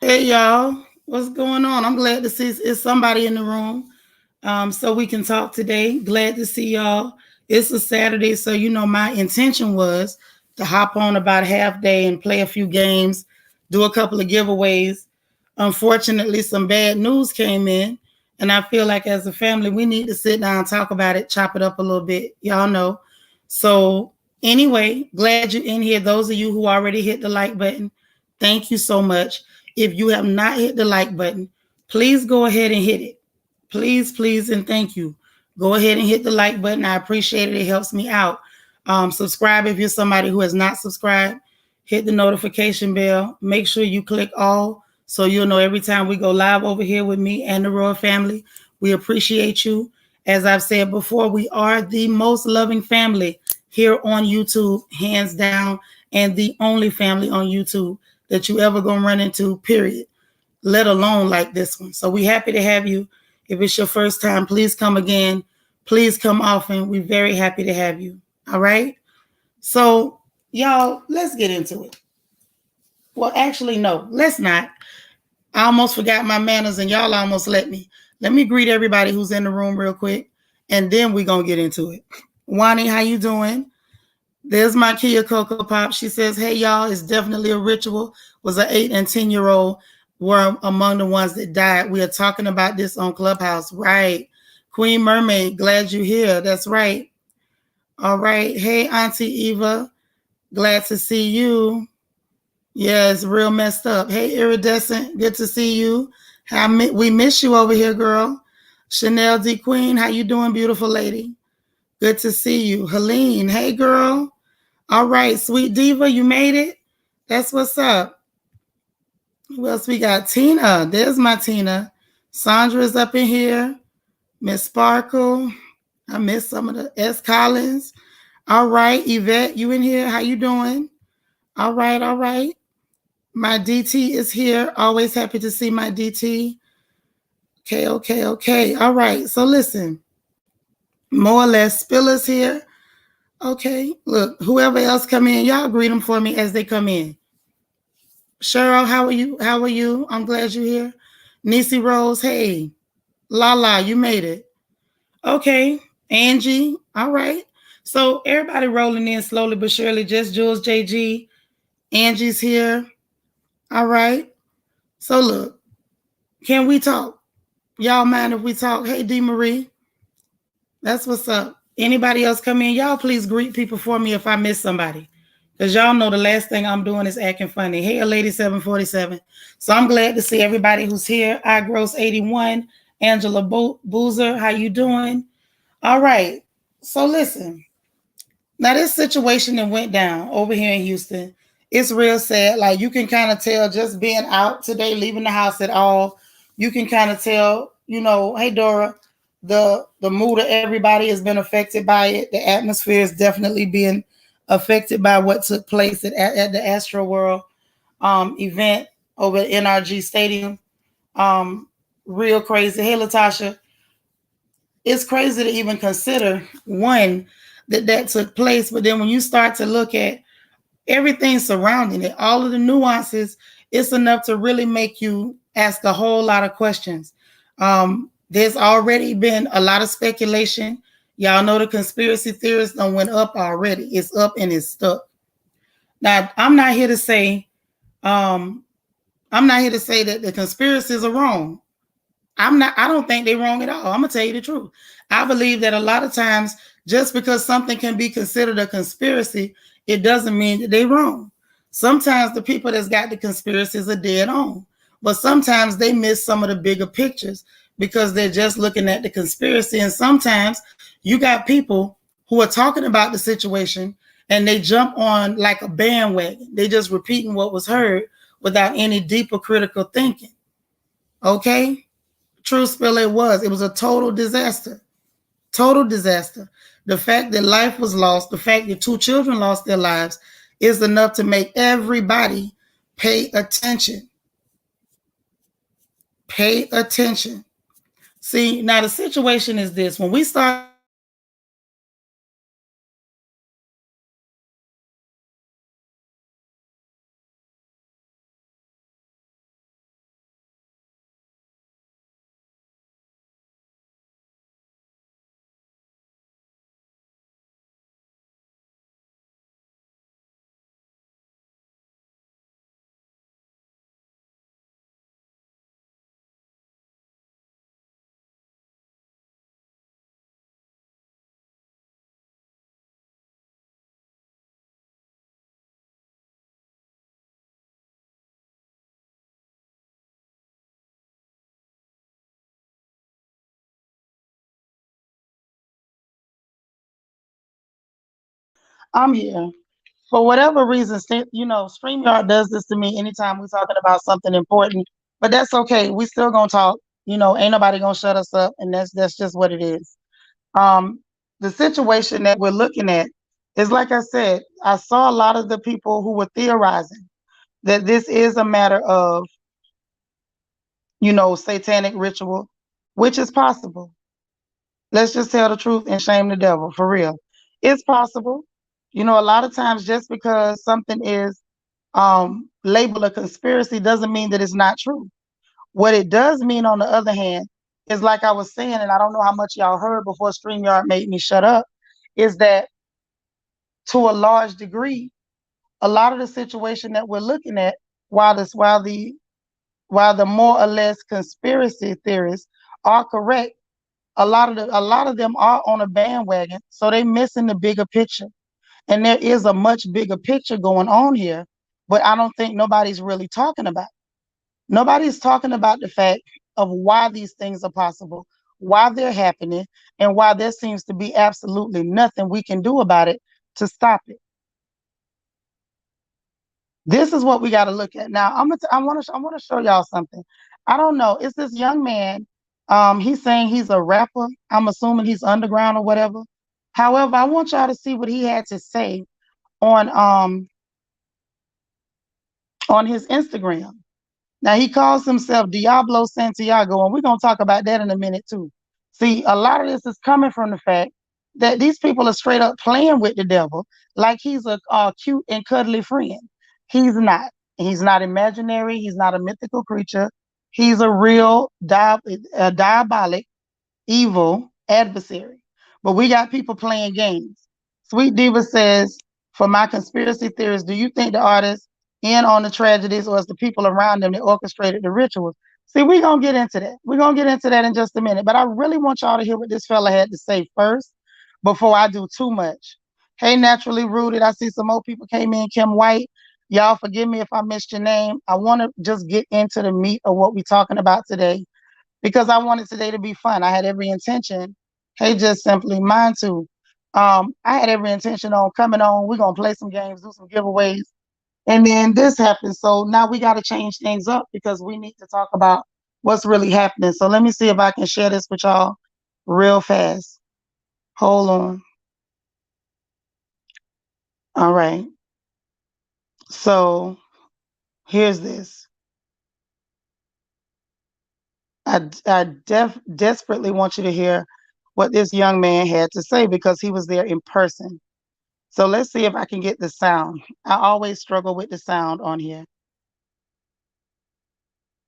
Hey y'all, what's going on? I'm glad to see it's somebody in the room, so we can talk today. Glad to see y'all. It's a Saturday, so my intention was to hop on about half day and play a few games, do a couple of giveaways. Unfortunately, some bad news came in, and I feel like as a family we need to sit down, talk about it, chop it up a little bit. Y'all know. So anyway, glad you're in here. Those of you who already hit the like button, thank you so much. If you have not hit the like button, please go ahead and hit it. Please, please, and thank you. Go ahead and hit the like button. I appreciate it. It helps me out. Subscribe if you're somebody who has not subscribed. Hit the notification bell. Make sure you click all so you'll know every time we go live over here with me and the Royal family. We appreciate you. As I've said before, we are the most loving family here on YouTube, hands down, and the only family on YouTube that you ever gonna run into, period, let alone like this one. So we happy to have you. If it's your first time, please come again. Please come often. We're very happy to have you. All right. So y'all, let's get into it. Well, actually, no, let's not. I almost forgot my manners and y'all almost let me. Let me greet everybody who's in the room real quick, and then we're gonna get into it. Wani, how you doing? There's my Kia Coco Pop. She says, hey, y'all, it's definitely a ritual. Was an 8 and 10-year-old were among the ones that died. We are talking about this on Clubhouse. Right. Queen Mermaid, glad you're here. That's right. All right. Hey, Auntie Eva, glad to see you. Yeah, it's real messed up. Hey, Iridescent, good to see you. We miss you over here, girl. Chanel D. Queen, how you doing, beautiful lady? Good to see you. Helene, hey, girl. All right, Sweet Diva, you made it. That's what's up. Who else we got? Tina. There's my Tina. Sandra's up in here. Miss Sparkle. I missed some of the S. Collins. All right, Yvette, you in here? How you doing? All right, all right. My DT is here. Always happy to see my DT. Okay, okay, okay. All right. So listen, more or less, Spiller's here. Okay. Look, whoever else come in, y'all greet them for me as they come in. Cheryl, how are you? How are you? I'm glad you're here. Nisi Rose, hey. Lala, you made it. Okay. Angie, all right. So everybody rolling in slowly but surely. Just Jules JG. Angie's here. All right. So look, can we talk? Y'all mind if we talk? Hey, D. Marie. That's what's up. Anybody else come in? Y'all please greet people for me if I miss somebody. Because y'all know the last thing I'm doing is acting funny. Hey, Lady 747. So I'm glad to see everybody who's here. I Gross 81. Angela Boozer, how you doing? All right. So listen. Now this situation that went down over here in Houston, it's real sad. Like you can kind of tell just being out today, leaving the house at all, you can kind of tell, hey Dora, the mood of everybody has been affected by it. The atmosphere is definitely being affected by what took place at the Astroworld event over at NRG Stadium. Um, Real crazy. Hey Latasha, it's crazy to even consider one that took place, but then when you start to look at everything surrounding it, all of the nuances, it's enough to really make you ask a whole lot of questions. There's already been a lot of speculation. Y'all know the conspiracy theorists done went up already. It's up and it's stuck. Now, um, I'm not here to say that the conspiracies are wrong. I don't think they're wrong at all. I'm gonna tell you the truth. I believe that a lot of times, just because something can be considered a conspiracy, it doesn't mean that they're wrong. Sometimes the people that's got the conspiracies are dead on, but sometimes they miss some of the bigger pictures because they're just looking at the conspiracy. And sometimes you got people who are talking about the situation and they jump on like a bandwagon. They just repeating what was heard without any deeper critical thinking. Okay? True spill, it was. It was a total disaster. Total disaster. The fact that life was lost, the fact that 2 children lost their lives is enough to make everybody pay attention. Pay attention. See, now the situation is this. When we start I'm here. For whatever reason, StreamYard does this to me anytime we're talking about something important. But that's okay. We still gonna talk. Ain't nobody gonna shut us up, and that's just what it is. Um, the situation that we're looking at is like I said, I saw a lot of the people who were theorizing that this is a matter of, satanic ritual, which is possible. Let's just tell the truth and shame the devil for real. It's possible. A lot of times just because something is labeled a conspiracy doesn't mean that it's not true. What it does mean, on the other hand, is like I was saying, and I don't know how much y'all heard before StreamYard made me shut up, is that to a large degree, a lot of the situation that we're looking at, while the more or less conspiracy theorists are correct, a lot of them are on a bandwagon, so they missing the bigger picture. And there is a much bigger picture going on here, but I don't think nobody's really talking about it. Nobody's talking about the fact of why these things are possible, why they're happening, and why there seems to be absolutely nothing we can do about it to stop it. This is what we got to look at. Now, I want to show y'all something. I don't know. It's this young man. He's saying he's a rapper. I'm assuming he's underground or whatever. However, I want y'all to see what he had to say on um on his Instagram. Now he calls himself Diablo Santiago, and we're gonna talk about that in a minute too. See, a lot of this is coming from the fact that these people are straight up playing with the devil like he's a cute and cuddly friend. He's not. He's not imaginary. He's not a mythical creature. He's a real diabolic evil adversary. But we got people playing games. Sweet Diva says, for my conspiracy theories, do you think the artists in on the tragedies, or is the people around them that orchestrated the rituals? See, we're going to get into that. We're going to get into that in just a minute. But I really want y'all to hear what this fella had to say first before I do too much. Hey, Naturally Rooted. I see some more people came in. Kim White. Y'all forgive me if I missed your name. I want to just get into the meat of what we're talking about today because I wanted today to be fun. I had every intention. Hey, just simply mine too. I had every intention on coming on. We're gonna play some games, do some giveaways, and then this happened. So now we got to change things up because we need to talk about what's really happening. So let me see if I can share this with y'all real fast. Hold on. All right. So here's this. I desperately want you to hear what this young man had to say because he was there in person. So let's see if I can get the sound. I always struggle with the sound on here.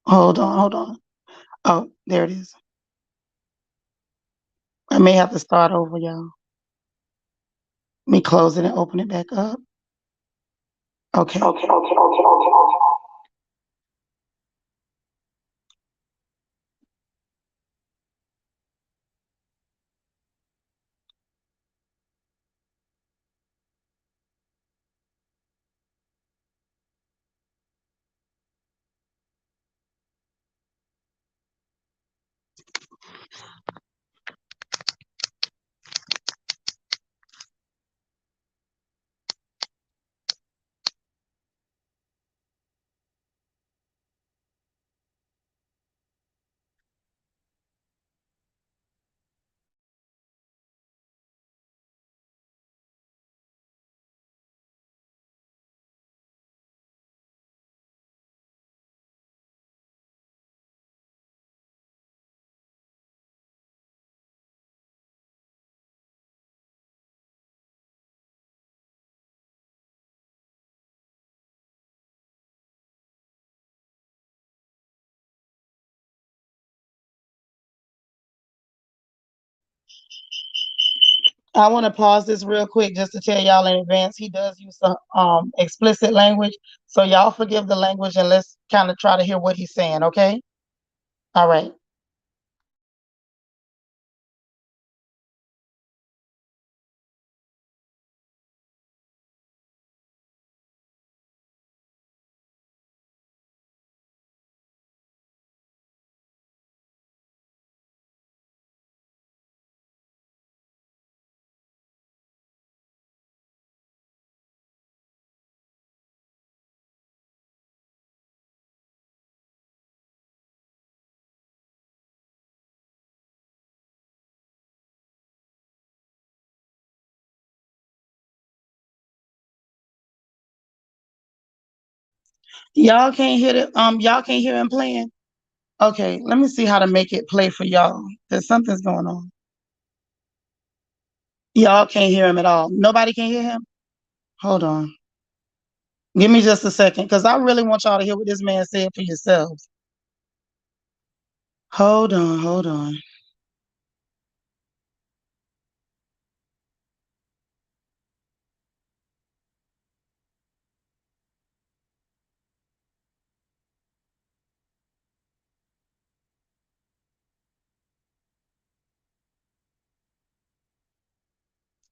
Hold on, hold on. Oh, there it is. I may have to start over, y'all. Let me close it and open it back up. Okay. I want to pause this real quick just to tell y'all in advance. He does use some explicit language. So y'all forgive the language and let's kind of try to hear what he's saying, okay? All right. Y'all can't hear it. Y'all can't hear him playing. Okay, let me see how to make it play for y'all. There's something's going on. Y'all can't hear him at all. Nobody can hear him. Hold on. Give me just a second, because I really want y'all to hear what this man said for yourselves. Hold on, hold on.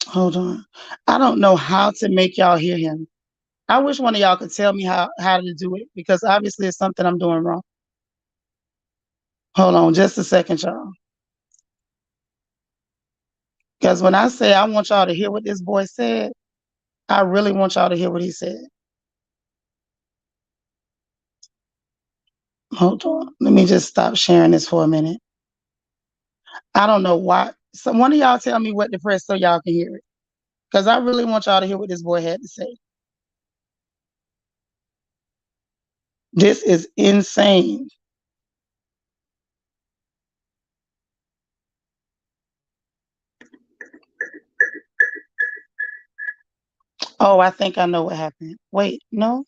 Hold on. I don't know how to make y'all hear him. I wish one of y'all could tell me how to do it, because obviously it's something I'm doing wrong. Hold on just a second, y'all. Because when I say I want y'all to hear what this boy said, I really want y'all to hear what he said. Hold on. Let me just stop sharing this for a minute. I don't know why. So one of y'all tell me what to press so y'all can hear it. Because I really want y'all to hear what this boy had to say. This is insane. Oh, I think I know what happened. Wait, no?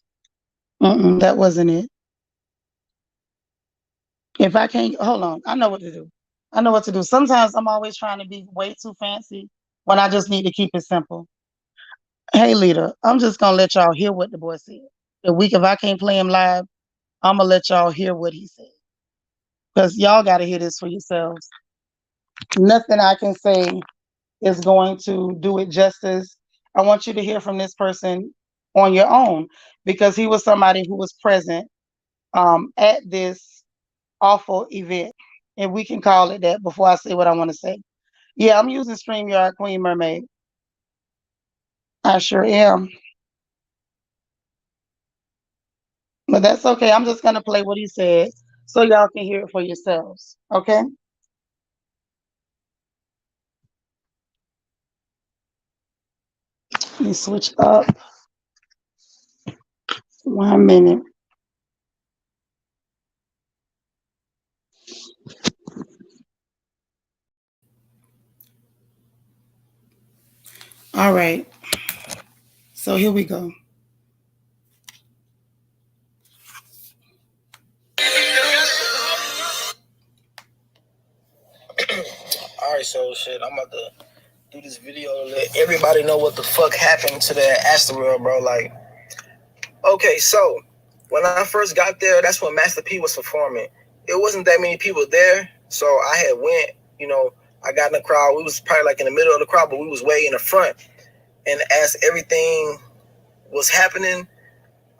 That wasn't it. If I can't, hold on. I know what to do. I know what to do. Sometimes I'm always trying to be way too fancy when I just need to keep it simple. Hey, leader, I'm just going to let y'all hear what the boy said. If I can't play him live, I'm going to let y'all hear what he said. Because y'all got to hear this for yourselves. Nothing I can say is going to do it justice. I want you to hear from this person on your own, because he was somebody who was present at this awful event. And we can call it that before I say what I want to say. Yeah, I'm using StreamYard Queen Mermaid. I sure am. But that's okay. I'm just going to play what he said so y'all can hear it for yourselves. Okay? Let me switch up. 1 minute. All right. So here we go. All right, so shit, I'm about to do this video to let everybody know what the fuck happened to that Astroworld, bro. Like, okay, so when I first got there, that's when Master P was performing. It wasn't that many people there, so I had went, I got in the crowd. We was probably like in the middle of the crowd, but we was way in the front. And as everything was happening,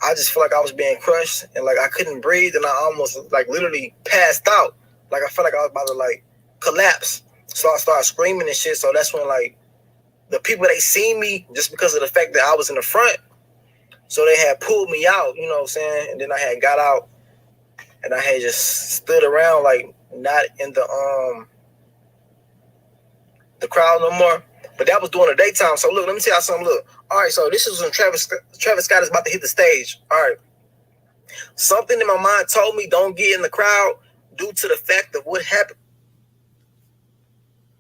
I just felt like I was being crushed and like I couldn't breathe, and I almost like literally passed out. Like I felt like I was about to like collapse. So I started screaming and shit. So that's when like the people, they seen me just because of the fact that I was in the front. So they had pulled me out, you know what I'm saying? And then I had got out and I had just stood around like not in the crowd no more. But that was during the daytime. So look, let me tell y'all something. Look. All right, so this is when Travis Scott is about to hit the stage. All right. Something in my mind told me don't get in the crowd due to the fact of what happened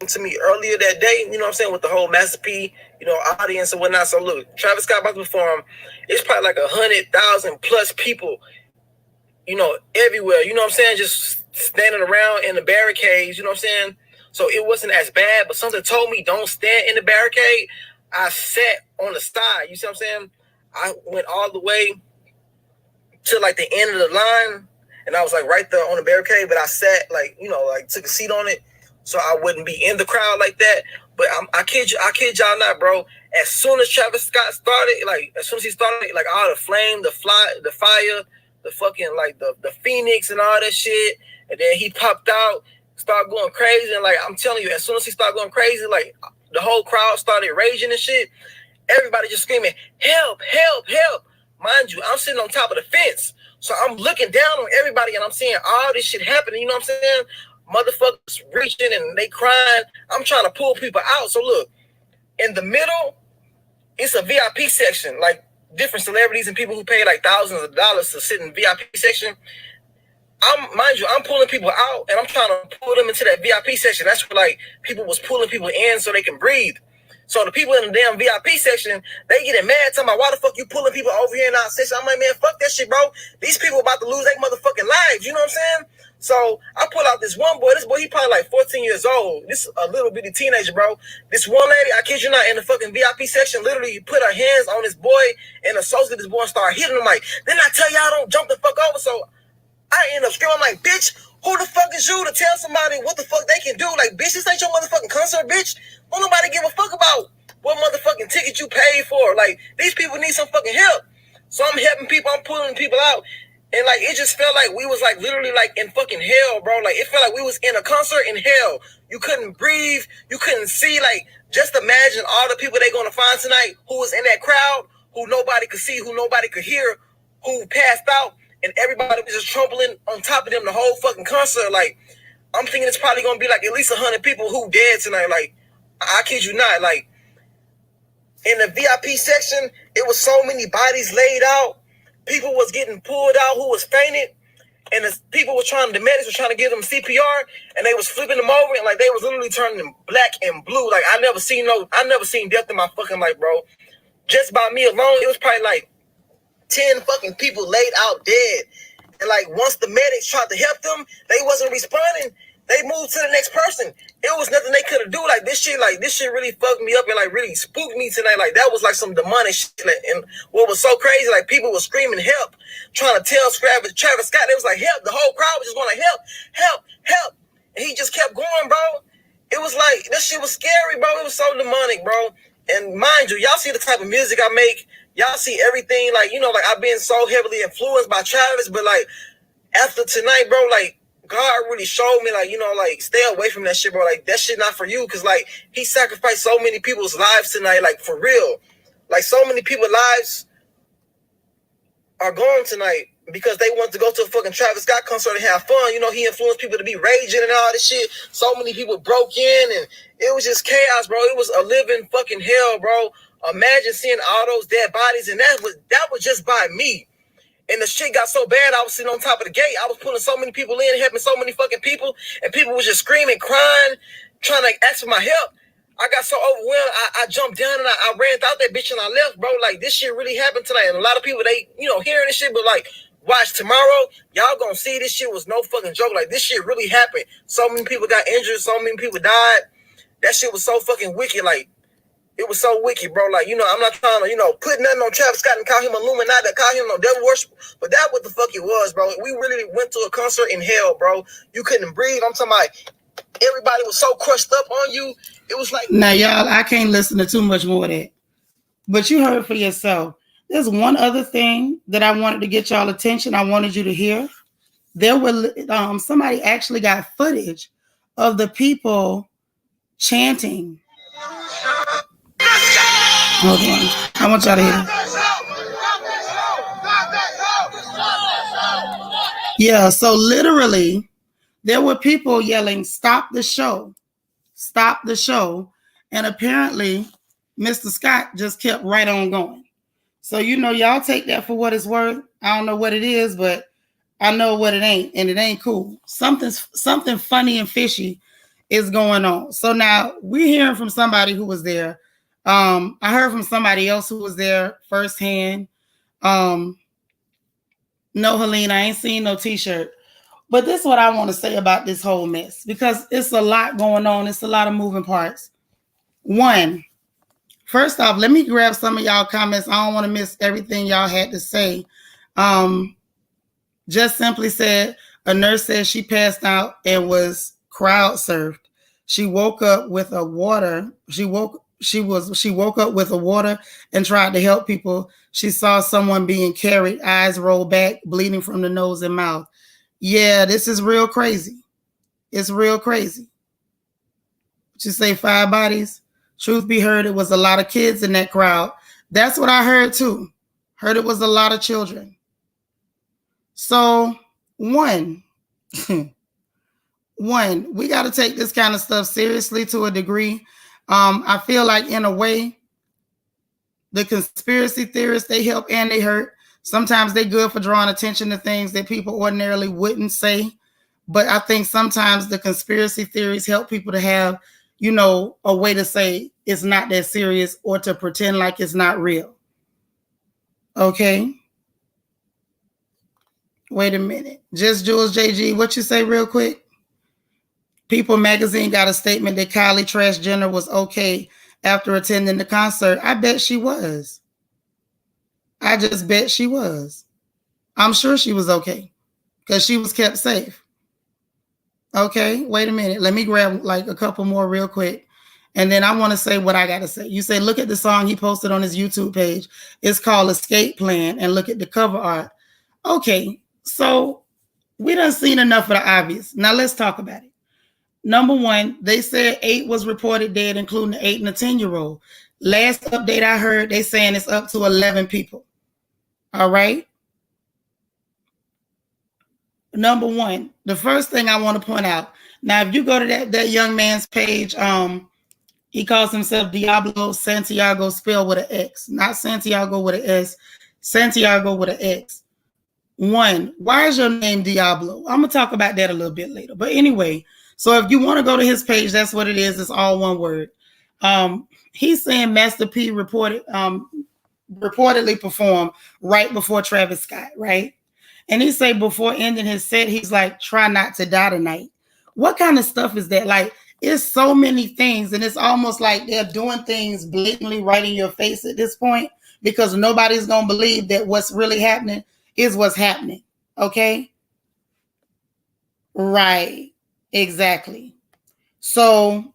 to me earlier that day, you know what I'm saying, with the whole Master P, audience and whatnot. So look, Travis Scott about to perform. It's probably like 100,000 plus people, everywhere, you know what I'm saying, just standing around in the barricades, you know what I'm saying. So it wasn't as bad, but something told me don't stand in the barricade. I sat on the side, you see what I'm saying. I went all the way to like the end of the line, and I was like right there on the barricade, but I sat like, like took a seat on it so I wouldn't be in the crowd like that. But I kid y'all not, bro. As soon as Travis Scott started, like as soon as he started, like all the flame, the fire, the fucking like the phoenix and all that shit, and then he popped out, started going crazy, and like I'm telling you, as soon as he started going crazy, like the whole crowd started raging and shit. Everybody just screaming, help, help, help. Mind you, I'm sitting on top of the fence. So I'm looking down on everybody and I'm seeing all this shit happening. You know what I'm saying? Motherfuckers reaching and they crying. I'm trying to pull people out. So look, in the middle, it's a VIP section. Like different celebrities and people who pay like thousands of dollars to sit in the VIP section. I'm pulling people out and I'm trying to pull them into that VIP section. That's where like people was pulling people in so they can breathe. So the people in the damn VIP section, they getting mad, talking about why the fuck you pulling people over here in our section. I'm like, man, fuck that shit, bro. These people about to lose their motherfucking lives. You know what I'm saying? So I pull out this one boy. This boy, he probably like 14 years old. This a little bitty teenager, bro. This one lady, I kid you not, in the fucking VIP section, literally put her hands on this boy and associated this boy and started hitting him like, didn't I tell y'all don't jump the fuck over? So I end up screaming, I'm like, bitch, who the fuck is you to tell somebody what the fuck they can do? Like, bitch, this ain't your motherfucking concert, bitch. Don't nobody give a fuck about what motherfucking ticket you paid for. Like, these people need some fucking help. So I'm helping people, I'm pulling people out. And like, it just felt like we was like literally like in fucking hell, bro. Like, it felt like we was in a concert in hell. You couldn't breathe. You couldn't see. Like, just imagine all the people they gonna find tonight who was in that crowd, who nobody could see, who nobody could hear, who passed out. And everybody was just trampling on top of them the whole fucking concert. Like, I'm thinking it's probably gonna be like at least 100 people who dead tonight. Like, I kid you not. Like, in the VIP section, it was so many bodies laid out. People was getting pulled out who was fainted. And the medics were trying to give them CPR, and they was flipping them over, and like they was literally turning them black and blue. Like, I never seen death in my fucking life, bro. Just by me alone, it was probably like 10 fucking people laid out dead. And like once the medics tried to help them, they wasn't responding. They moved to the next person. It was nothing they could have do. Like this shit really fucked me up and like really spooked me tonight. Like that was like some demonic shit. And what was so crazy, like people were screaming help, trying to tell Travis Scott. They was like help. The whole crowd was just going like help. And he just kept going, bro. It was like that shit was scary, bro. It was so demonic, bro. And mind you, y'all see the type of music I make. Y'all see everything, like, you know, like I've been so heavily influenced by Travis, but like after tonight, bro, like God really showed me, like, you know, like stay away from that shit, bro. Like that shit not for you, cause like he sacrificed so many people's lives tonight, like for real. Like so many people's lives are gone tonight because they want to go to a fucking Travis Scott concert and have fun. You know, he influenced people to be raging and all this shit. So many people broke in and it was just chaos, bro. It was a living fucking hell, bro. Imagine seeing all those dead bodies, and that was just by me. And the shit got so bad, I was sitting on top of the gate. I was pulling so many people in, helping so many fucking people, and people was just screaming, crying, trying to ask for my help. I got so overwhelmed, I jumped down and I ran out that bitch and I left, bro. Like, this shit really happened tonight. And a lot of people, they, you know, hearing this shit, but like, watch tomorrow, y'all gonna see this shit was no fucking joke. Like, this shit really happened. So many people got injured, so many people died. That shit was so fucking wicked, like, it was so wicked, bro. Like, you know, I'm not trying to, you know, put nothing on Travis Scott and call him Illuminati, call him no devil worship, but that what the fuck it was, bro. We really went to a concert in hell, bro. You couldn't breathe. I'm talking about everybody was so crushed up on you. It was like... Now, y'all, I can't listen to too much more of that. But you heard for yourself. There's one other thing that I wanted to get y'all attention. I wanted you to hear. There were somebody actually got footage of the people chanting. Hold on. I want y'all to hear. Yeah, so literally, there were people yelling, "Stop the show. Stop the show." And apparently, Mr. Scott just kept right on going. So, you know, y'all take that for what it's worth. I don't know what it is, but I know what it ain't, and it ain't cool. Something funny and fishy is going on. So now we're hearing from somebody who was there. I heard from somebody else who was there firsthand. No, Helene, I ain't seen no t-shirt. But this is what I want to say about this whole mess, because it's a lot going on. It's a lot of moving parts. One, first off, let me grab some of y'all comments. I don't want to miss everything y'all had to say. Just simply said, a nurse said she passed out and was crowd surfed. She woke up with a water. She woke up with a water and tried to help people. She saw someone being carried, eyes rolled back, bleeding from the nose and mouth. Yeah, this is real crazy. It's real crazy. She say 5 bodies. Truth be heard, it was a lot of kids in that crowd. That's what I heard too. Heard it was a lot of children. So, one, we got to take this kind of stuff seriously to a degree. I feel like in a way, The conspiracy theorists, they help and they hurt. Sometimes they're good for drawing attention to things that people ordinarily wouldn't say. But I think sometimes the conspiracy theories help people to have, you know, a way to say it's not that serious or to pretend like it's not real. Okay. Wait a minute. Just Jules JG, what you say real quick? People magazine got a statement that Kylie Trash Jenner was okay after attending the concert. I bet she was. I just bet she was. I'm sure she was okay because she was kept safe. Okay, wait a minute. Let me grab like a couple more real quick. And then I want to say what I got to say. You say, look at the song he posted on his YouTube page. It's called Escape Plan, and look at the cover art. Okay, so we done seen enough of the obvious. Now let's talk about it. Number one, they said 8 was reported dead, including the 8 and the 10-year-old. Last update I heard, they saying it's up to 11 people. All right. Number one, the first thing I want to point out. Now, if you go to that young man's page, he calls himself Diablo Santiago, spelled with an X, not Santiago with an S, Santiago with an X. One, why is your name Diablo? I'm gonna talk about that a little bit later. But anyway, so if you want to go to his page, that's what it is. It's all one word. He's saying Master P reportedly performed right before Travis Scott, right? And he say before ending his set, he's like, try not to die tonight. What kind of stuff is that? Like, it's so many things, and it's almost like they're doing things blatantly right in your face at this point because nobody's going to believe that what's really happening is what's happening. Okay? Right. Exactly. So,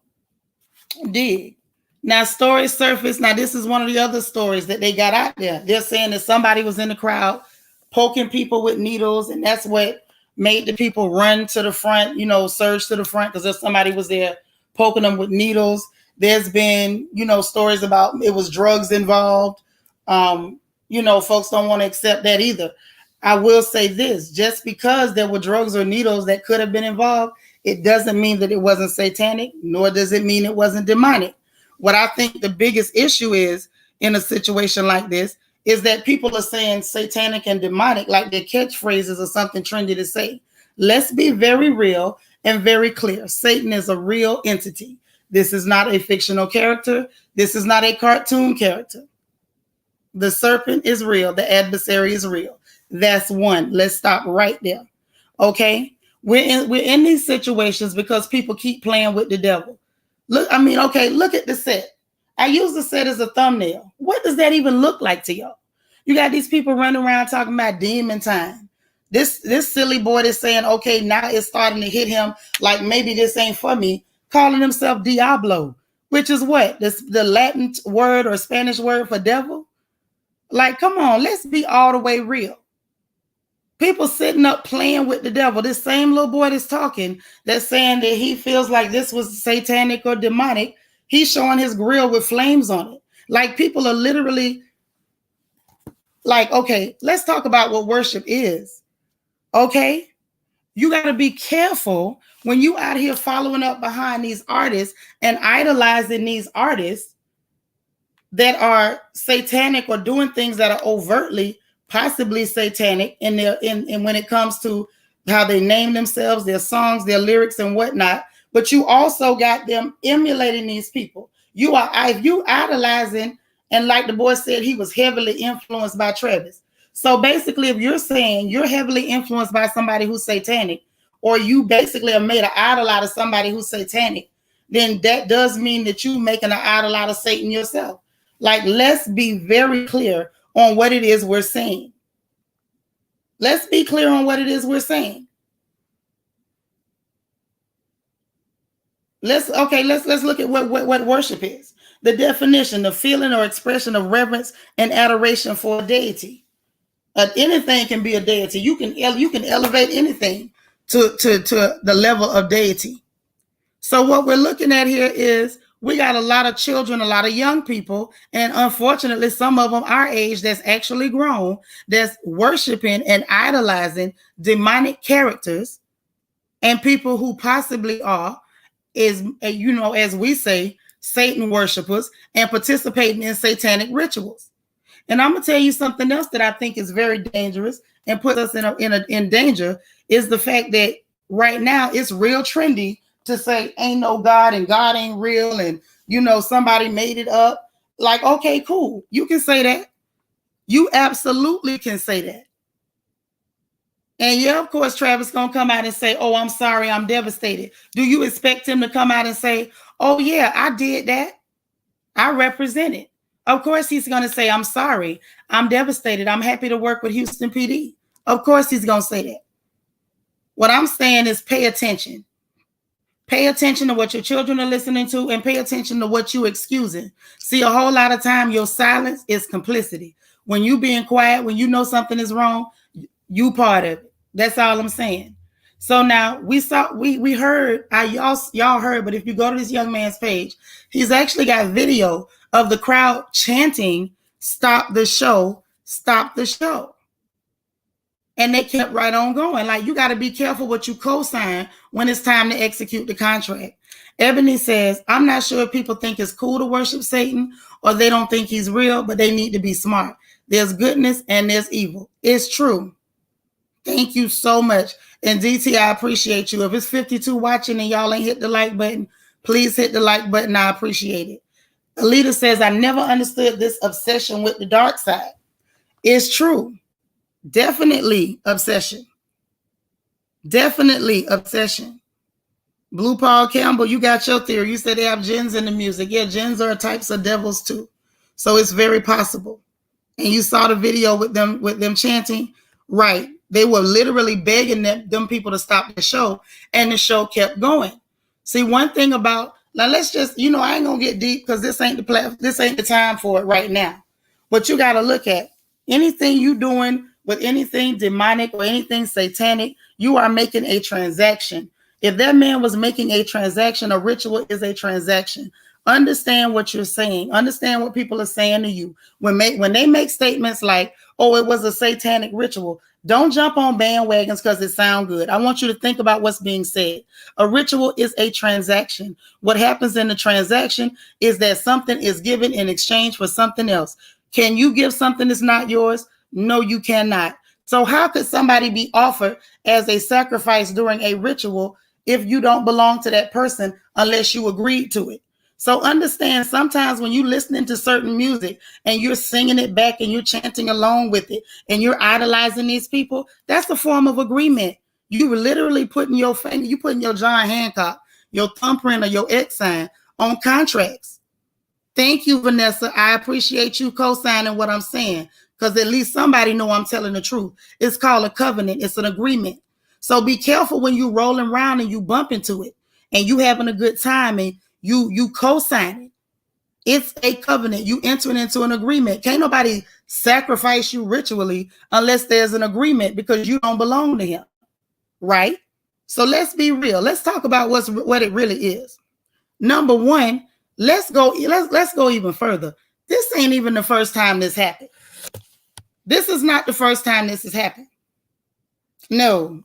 dig. Now, stories surface. Now, this is one of the other stories that they got out there. They're saying that somebody was in the crowd poking people with needles, and that's what made the people run to the front, you know, surge to the front because somebody was there poking them with needles. There's been, you know, stories about it was drugs involved. You know, folks don't want to accept that either. I will say this, just because there were drugs or needles that could have been involved, it doesn't mean that it wasn't satanic, nor does it mean it wasn't demonic. What I think the biggest issue is in a situation like this is that people are saying satanic and demonic like their catchphrases or something trendy to say. Let's be very real and very clear. Satan is a real entity. This is not a fictional character. This is not a cartoon character. The serpent is real. The adversary is real. That's one. Let's stop right there. Okay? We're in these situations because people keep playing with the devil. Look at the set. I use the set as a thumbnail. What does that even look like to y'all? You got these people running around talking about demon time. This silly boy is saying, okay, now it's starting to hit him like maybe this ain't for me, calling himself Diablo, which is what? The Latin word or Spanish word for devil? Like, come on, let's be all the way real. People sitting up playing with the devil. This same little boy that's talking, that's saying that he feels like this was satanic or demonic, he's showing his grill with flames on it. Like, people are literally like, okay, let's talk about what worship is. Okay? You got to be careful when you out here following up behind these artists and idolizing these artists that are satanic or doing things that are overtly possibly satanic in when it comes to how they name themselves, their songs, their lyrics and whatnot. But you also got them emulating these people. You idolizing, and like the boy said, he was heavily influenced by Travis. So basically, if you're saying you're heavily influenced by somebody who's satanic, or you basically have made an idol out of somebody who's satanic, then that does mean that you're making an idol out of Satan yourself. Like, let's be very clear on what it is we're saying. Let's be clear on what it is we're saying. Let's look at what worship is. The definition, the feeling or expression of reverence and adoration for a deity. Anything can be a deity. You can elevate anything to the level of deity. So what we're looking at here is we got a lot of children, a lot of young people, and unfortunately, some of them our age that's actually grown, that's worshiping and idolizing demonic characters and people who possibly are, as we say, Satan worshipers and participating in satanic rituals. And I'm gonna tell you something else that I think is very dangerous and puts us in danger is the fact that right now it's real trendy to say ain't no God and God ain't real and somebody made it up. Like, okay, cool. You can say that. You absolutely can say that. And yeah, of course, Travis gonna come out and say, "Oh, I'm sorry, I'm devastated." Do you expect him to come out and say, "Oh yeah, I did that. I represent it"? Of course, he's gonna say, "I'm sorry, I'm devastated. I'm happy to work with Houston PD." Of course, he's gonna say that. What I'm saying is, pay attention. Pay attention to what your children are listening to, and pay attention to what you excusing. See, a whole lot of time, your silence is complicity. When you being quiet, when you know something is wrong, you part of it. That's all I'm saying. So now we heard, y'all heard, but if you go to this young man's page, he's actually got video of the crowd chanting, "Stop the show, stop the show." And they kept right on going. Like, you got to be careful what you co-sign when it's time to execute the contract. Ebony says, "I'm not sure if people think it's cool to worship Satan or they don't think he's real, but they need to be smart. There's goodness and there's evil." It's true. Thank you so much. And DT, I appreciate you. If it's 52 watching and y'all ain't hit the like button, please hit the like button. I appreciate it. Alita says, "I never understood this obsession with the dark side." It's true. Definitely obsession. Definitely obsession. Blue Paul Campbell, you got your theory. You said they have jinns in the music. Yeah, jinns are types of devils too. So it's very possible. And you saw the video with them chanting. Right. They were literally begging them people to stop the show, and the show kept going. See, one thing about, now let's just, I ain't gonna get deep because this ain't the time for it right now. But you got to look at anything you doing with anything demonic or anything satanic, you are making a transaction. If that man was making a transaction, a ritual is a transaction. Understand what you're saying. Understand what people are saying to you. When they make statements like, "Oh, it was a satanic ritual," don't jump on bandwagons because it sounds good. I want you to think about what's being said. A ritual is a transaction. What happens in the transaction is that something is given in exchange for something else. Can you give something that's not yours? No, you cannot. So how could somebody be offered as a sacrifice during a ritual if you don't belong to that person unless you agreed to it? So understand, sometimes when you're listening to certain music and you're singing it back and you're chanting along with it and you're idolizing these people, that's a form of agreement. You were literally putting your finger, you putting your John Hancock, your thumbprint or your X sign on contracts. Thank you, Vanessa. I appreciate you co-signing what I'm saying, because at least somebody know I'm telling the truth. It's called a covenant. It's an agreement. So be careful when you rolling around and you bump into it and you having a good time and you co-sign it. It's a covenant. You entering into an agreement. Can't nobody sacrifice you ritually unless there's an agreement, because you don't belong to him, right? So let's be real. Let's talk about what it really is. Number one, let's go even further. This ain't even the first time this happened. This is not the first time this has happened. No,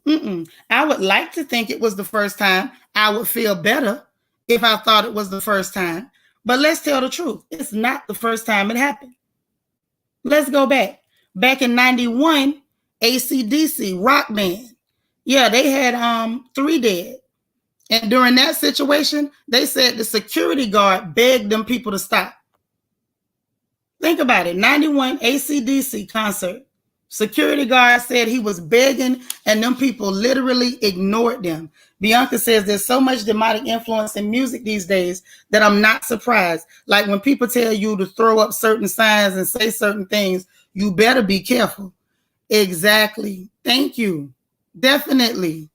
I would like to think it was the first time. I would feel better if I thought it was the first time. But let's tell the truth. It's not the first time it happened. Let's go back. Back in 91, AC/DC, rock band. Yeah, they had 3 dead. And during that situation, they said the security guard begged them people to stop. Think about it. 91 AC/DC concert. Security guard said he was begging, and them people literally ignored them. Bianca says there's so much demonic influence in music these days that I'm not surprised. Like when people tell you to throw up certain signs and say certain things, you better be careful. Exactly. Thank you. Definitely.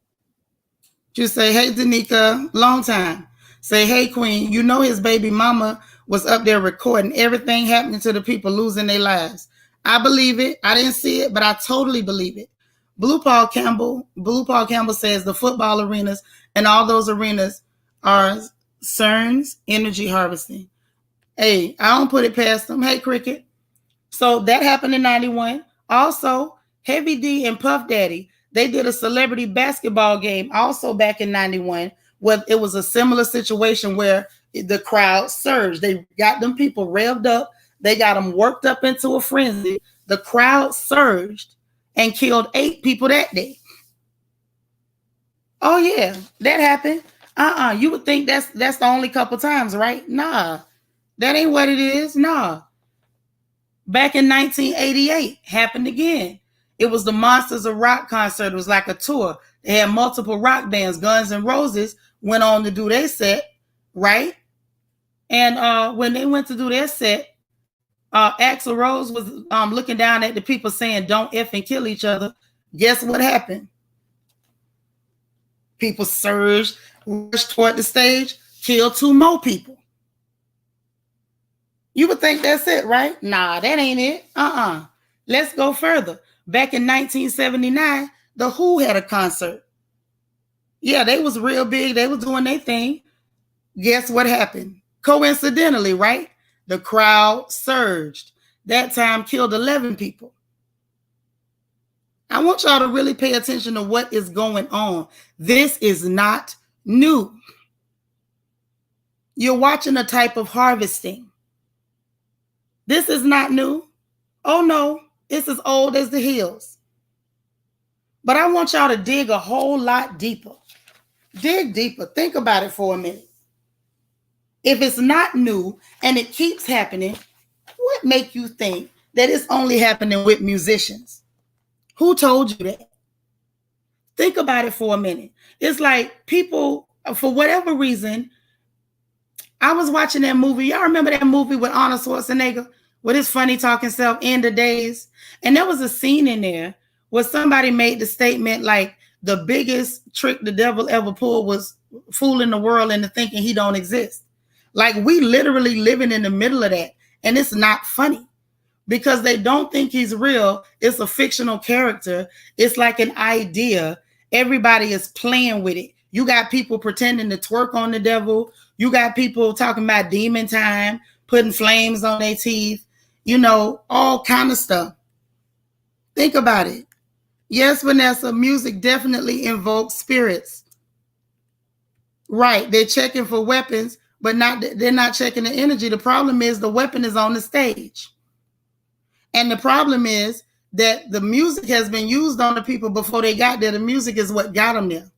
Just say, "Hey, Danica, long time." Say, "Hey, Queen, you know his baby mama was up there recording everything happening to the people losing their lives." I believe it. I didn't see it, but I totally believe it. Blue Paul Campbell says the football arenas and all those arenas are CERN's energy harvesting. Hey, I don't put it past them. Hey, Cricket. So that happened in 91. Also, Heavy D and Puff Daddy, they did a celebrity basketball game also back in 91, where it was a similar situation where the crowd surged. They got them people revved up. They got them worked up into a frenzy. The crowd surged and killed 8 people that day. Oh yeah, that happened. You would think that's the only couple times, right? Nah, that ain't what it is. Nah. Back in 1988, happened again. It was the Monsters of Rock concert. It was like a tour. They had multiple rock bands. Guns N' Roses went on to do their set, right? And when they went to do their set, Axl Rose was looking down at the people saying, "Don't effing kill each other." Guess what happened? People surged, rushed toward the stage, killed 2 more people. You would think that's it, right? Nah, that ain't it. Let's go further. Back in 1979, The Who had a concert. Yeah, they was real big. They was doing their thing. Guess what happened? Coincidentally, right? The crowd surged. That time killed 11 people. I want y'all to really pay attention to what is going on. This is not new. You're watching a type of harvesting. This is not new. Oh no, it's as old as the hills. But I want y'all to dig a whole lot deeper. Dig deeper. Think about it for a minute. If it's not new and it keeps happening, what make you think that it's only happening with musicians? Who told you that? Think about it for a minute. It's like people, for whatever reason, I was watching that movie. Y'all remember that movie with Arnold Schwarzenegger with his funny talking self, End of Days? And there was a scene in there where somebody made the statement like the biggest trick the devil ever pulled was fooling the world into thinking he don't exist. Like we literally living in the middle of that. And it's not funny because they don't think he's real. It's a fictional character. It's like an idea. Everybody is playing with it. You got people pretending to twerk on the devil. You got people talking about demon time, putting flames on their teeth, you know, all kind of stuff. Think about it. Yes, Vanessa, music definitely invokes spirits. Right, they're checking for weapons, but they're not checking the energy. The problem is the weapon is on the stage. And the problem is that the music has been used on the people before they got there. The music is what got them there.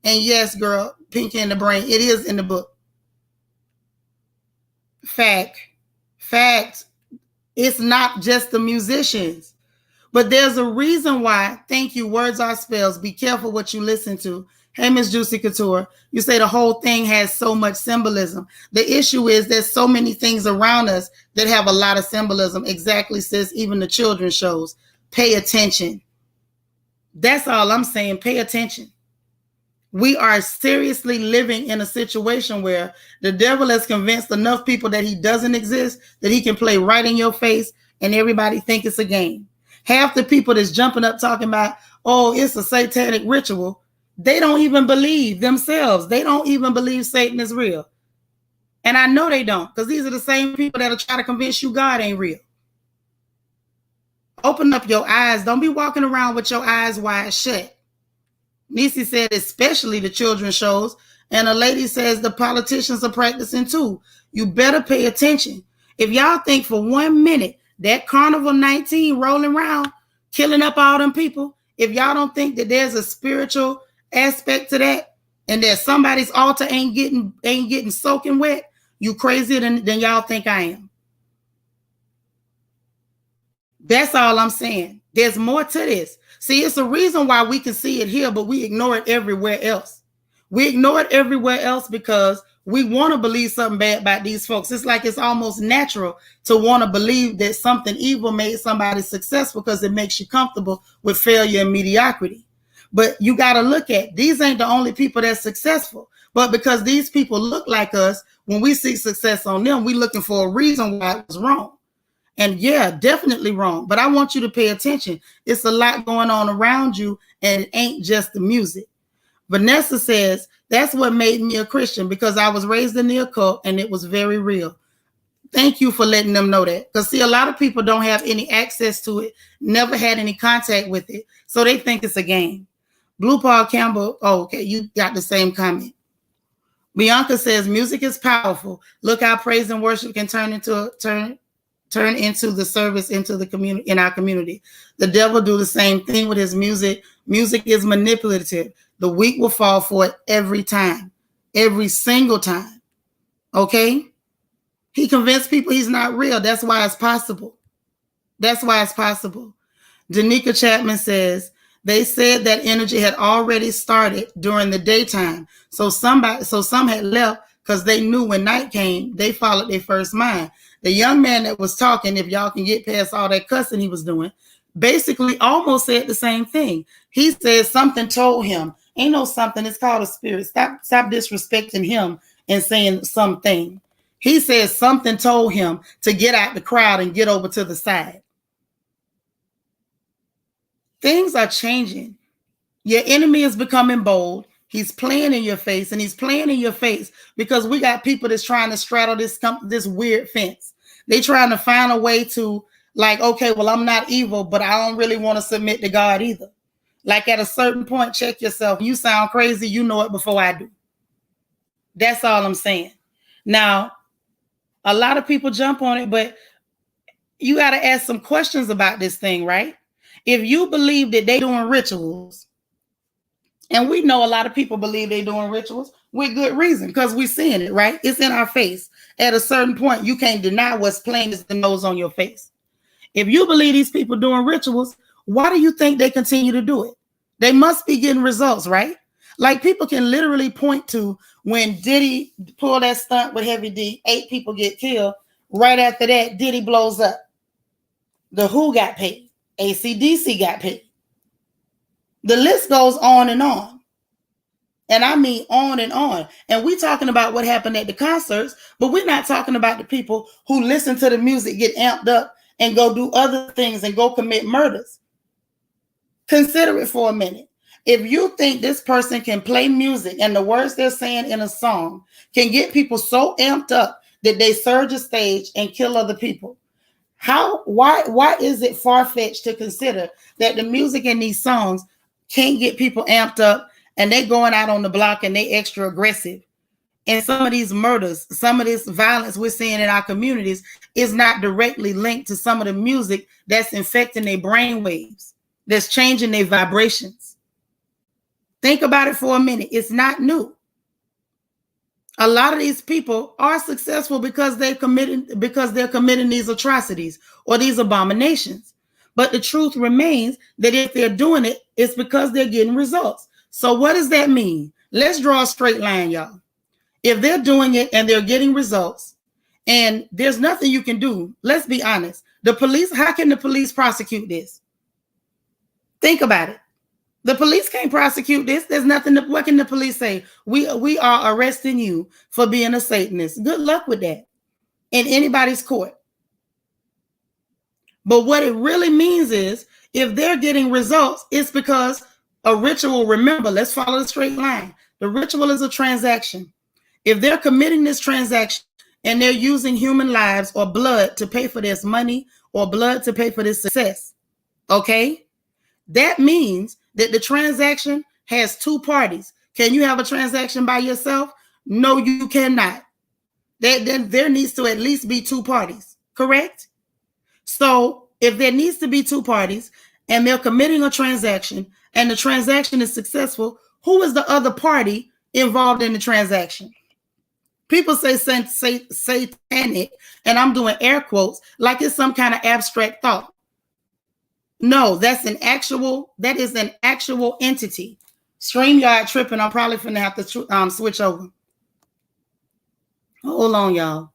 And yes, girl, Pinky in the Brain, it is in the book. Fact. It's not just the musicians. But there's a reason why, thank you, words are spells. Be careful what you listen to. Hey, Miss Juicy Couture, you say the whole thing has so much symbolism. The issue is there's so many things around us that have a lot of symbolism. Exactly, sis, even the children's shows. Pay attention. That's all I'm saying. Pay attention. We are seriously living in a situation where the devil has convinced enough people that he doesn't exist, that he can play right in your face and everybody think it's a game. Half the people that's jumping up talking about, oh, it's a satanic ritual, they don't even believe themselves. They don't even believe Satan is real. And I know they don't, because these are the same people that'll try to convince you God ain't real. Open up your eyes. Don't be walking around with your eyes wide shut. Nisi said, especially the children's shows. And a lady says the politicians are practicing too. You better pay attention. If y'all think for 1 minute that Carnival 19 rolling around, killing up all them people, if y'all don't think that there's a spiritual aspect to that and that somebody's altar ain't getting soaking wet, you crazier than y'all think I am. That's all I'm saying. There's more to this. See, it's a reason why we can see it here, but we ignore it everywhere else. We ignore it everywhere else because we want to believe something bad about these folks. It's like it's almost natural to want to believe that something evil made somebody successful because it makes you comfortable with failure and mediocrity. But you got to look at, these ain't the only people that's successful. But because these people look like us, when we see success on them, we're looking for a reason why it was wrong. And yeah, definitely wrong. But I want you to pay attention. It's a lot going on around you, and it ain't just the music. Vanessa says, that's what made me a Christian, because I was raised in the occult and it was very real. Thank you for letting them know that. Because see, a lot of people don't have any access to it, never had any contact with it, so they think it's a game. Blue Paul Campbell, oh, okay, you got the same comment. Bianca says, music is powerful. Look how praise and worship can turn. turn into the service into the community, in our community. The devil do the same thing with his music. Music is manipulative. The weak will fall for it every time, every single time. Okay? He convinced people he's not real. That's why it's possible. That's why it's possible. Danica Chapman says, they said that energy had already started during the daytime. So some had left because they knew when night came, they followed their first mind. The young man that was talking, if y'all can get past all that cussing he was doing, basically almost said the same thing. He said something told him. Ain't no something, it's called a spirit. Stop disrespecting him and saying something. He said something told him to get out the crowd and get over to the side. Things are changing. Your enemy is becoming bold. He's playing in your face, and he's playing in your face because we got people that's trying to straddle this weird fence. They trying to find a way to, like, okay, well, I'm not evil, but I don't really want to submit to God either. Like, at a certain point, check yourself. You sound crazy. You know it before I do. That's all I'm saying. Now, a lot of people jump on it, but you got to ask some questions about this thing, right? If you believe that they're doing rituals, and we know a lot of people believe they're doing rituals with good reason, because we're seeing it, right? It's in our face. At a certain point, you can't deny what's plain as the nose on your face. If you believe these people doing rituals, why do you think they continue to do it? They must be getting results, right? Like, people can literally point to when Diddy pulled that stunt with Heavy D, 8 people get killed. Right after that, Diddy blows up. The Who got paid. AC/DC got paid. The list goes on and on. And I mean on and on. And we're talking about what happened at the concerts, but we're not talking about the people who listen to the music, get amped up, and go do other things and go commit murders. Consider it for a minute. If you think this person can play music and the words they're saying in a song can get people so amped up that they surge a stage and kill other people, why is it far-fetched to consider that the music in these songs can't get people amped up and they going out on the block and they extra aggressive? And some of these murders, some of this violence we're seeing in our communities is not directly linked to some of the music that's infecting their brain waves, that's changing their vibrations. Think about it for a minute. It's not new. A lot of these people are successful because they're committing these atrocities or these abominations. But the truth remains that if they're doing it, it's because they're getting results. So what does that mean? Let's draw a straight line, y'all. If they're doing it and they're getting results and there's nothing you can do, let's be honest. The police, how can the police prosecute this? Think about it. The police can't prosecute this. There's nothing. What can the police say? We are arresting you for being a Satanist. Good luck with that in anybody's court. But what it really means is if they're getting results, it's because a ritual, remember, let's follow the straight line. The ritual is a transaction. If they're committing this transaction and they're using human lives or blood to pay for this money or blood to pay for this success, okay, that means that the transaction has two parties. Can you have a transaction by yourself? No, you cannot. There needs to at least be two parties, correct? So if there needs to be two parties and they're committing a transaction and the transaction is successful, who is the other party involved in the transaction? People say satanic, and I'm doing air quotes, like it's some kind of abstract thought. No, that is an actual entity. StreamYard tripping. I'm probably finna have to switch over. Hold on, y'all.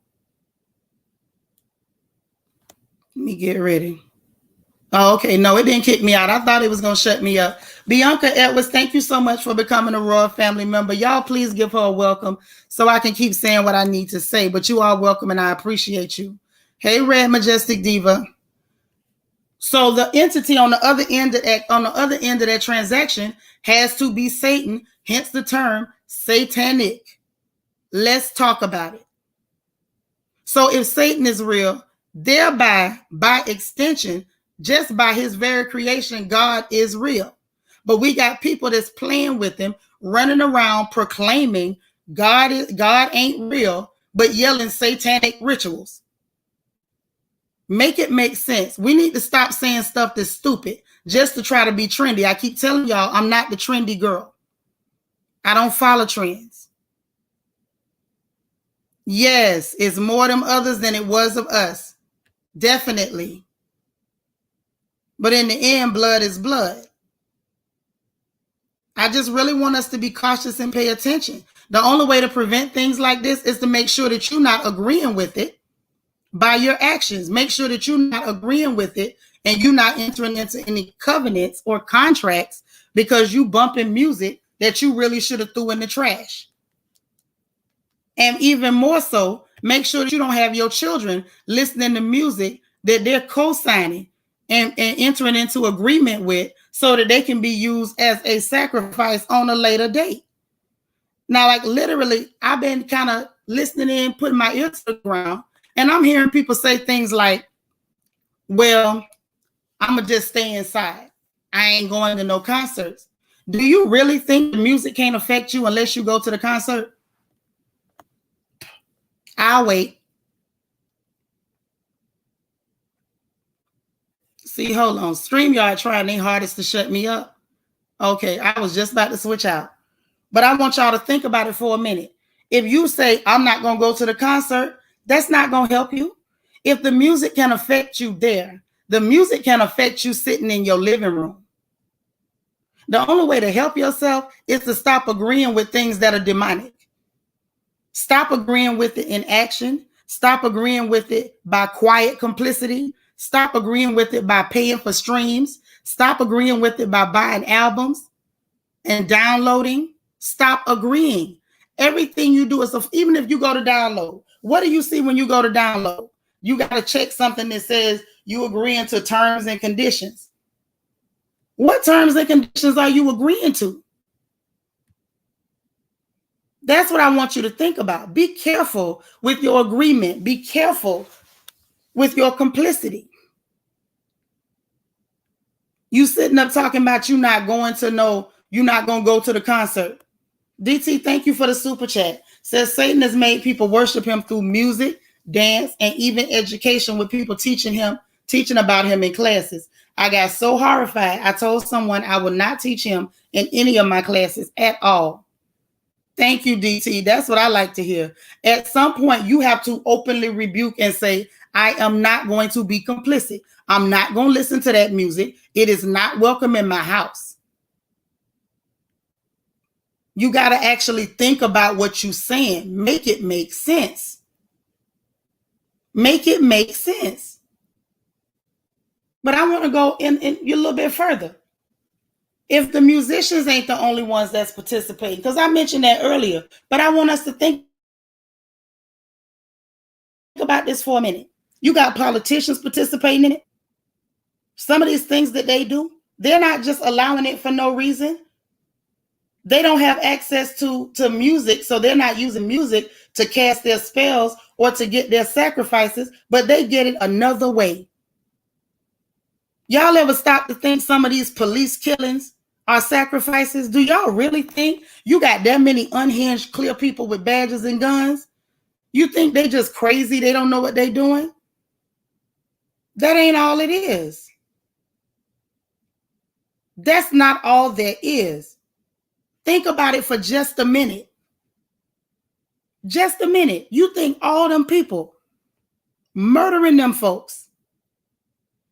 Let me get ready. Oh, okay. No, it didn't kick me out. I thought it was going to shut me up. Bianca Edwards, thank you so much for becoming a Royal Family member. Y'all, please give her a welcome so I can keep saying what I need to say. But you are welcome, and I appreciate you. Hey, Red Majestic Diva. So the entity on the other end of that transaction has to be Satan, hence the term satanic. Let's talk about it. So if Satan is real, thereby, by extension, just by his very creation, God is real. But we got people that's playing with him, running around proclaiming God ain't real, but yelling satanic rituals. Make it make sense. We need to stop saying stuff that's stupid just to try to be trendy. I keep telling y'all, I'm not the trendy girl. I don't follow trends. Yes, it's more them others than it was of us. Definitely. But in the end, blood is blood. I just really want us to be cautious and pay attention. The only way to prevent things like this is to make sure that you're not agreeing with it by your actions. Make sure that you're not agreeing with it and you're not entering into any covenants or contracts because you bumping music that you really should have threw in the trash. And even more so, make sure that you don't have your children listening to music that they're co-signing and entering into agreement with so that they can be used as a sacrifice on a later date. Now, like literally, I've been kind of listening in, putting my ear to the ground, and I'm hearing people say things like, well, I'm going to just stay inside. I ain't going to no concerts. Do you really think the music can't affect you unless you go to the concert? I'll wait. See, hold on. StreamYard trying their hardest to shut me up. Okay, I was just about to switch out. But I want y'all to think about it for a minute. If you say, I'm not going to go to the concert, that's not going to help you. If the music can affect you there, the music can affect you sitting in your living room. The only way to help yourself is to stop agreeing with things that are demonic. Stop agreeing with it in action. Stop agreeing with it by quiet complicity. Stop agreeing with it by paying for streams. Stop agreeing with it by buying albums and downloading. Stop agreeing. Everything you do is, even if you go to download, what do you see when you go to download? You got to check something that says you agreeing to terms and conditions. What terms and conditions are you agreeing to? That's what I want you to think about. Be careful with your agreement. Be careful with your complicity. You sitting up talking about you're not going to go to the concert. DT, thank you for the super chat. Says Satan has made people worship him through music, dance, and even education, with people teaching about him in classes. I got so horrified, I told someone I would not teach him in any of my classes at all. Thank you, DT. That's what I like to hear. At some point, you have to openly rebuke and say, I am not going to be complicit. I'm not going to listen to that music. It is not welcome in my house. You got to actually think about what you're saying. Make it make sense. Make it make sense. But I want to go in a little bit further. If the musicians ain't the only ones that's participating, because I mentioned that earlier, but I want us to think about this for a minute. You got politicians participating in it. Some of these things that they do, they're not just allowing it for no reason. They don't have access to music, so they're not using music to cast their spells or to get their sacrifices, but they get it another way. Y'all ever stop to think some of these police killings are sacrifices? Do y'all really think you got that many unhinged, clear people with badges and guns? You think they just crazy? They don't know what they're doing? That ain't all it is. That's not all there is. Think about it for just a minute. Just a minute. You think all them people murdering them folks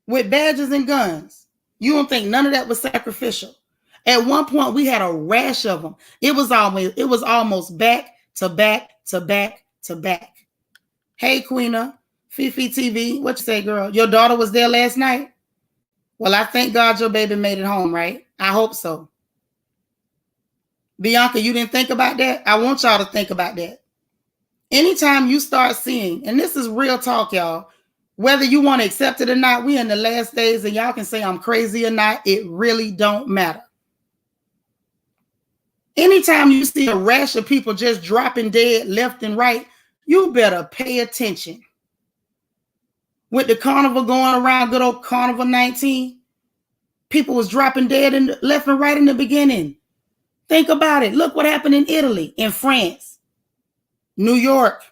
with badges and guns, you don't think none of that was sacrificial? At one point, we had a rash of them. It was almost back to back to back to back. Hey, Queena, Fifi TV, what you say, girl? Your daughter was there last night? Well, I thank God your baby made it home, right? I hope so. Bianca, you didn't think about that? I want y'all to think about that. Anytime you start seeing, and this is real talk, y'all, whether you want to accept it or not, we in the last days, and y'all can say I'm crazy or not, it really don't matter. Anytime you see a rash of people just dropping dead left and right, you better pay attention. With the carnival going around, good old Carnival 19, people was dropping dead left and right in the beginning. Think about it. Look what happened in Italy, in France, New York,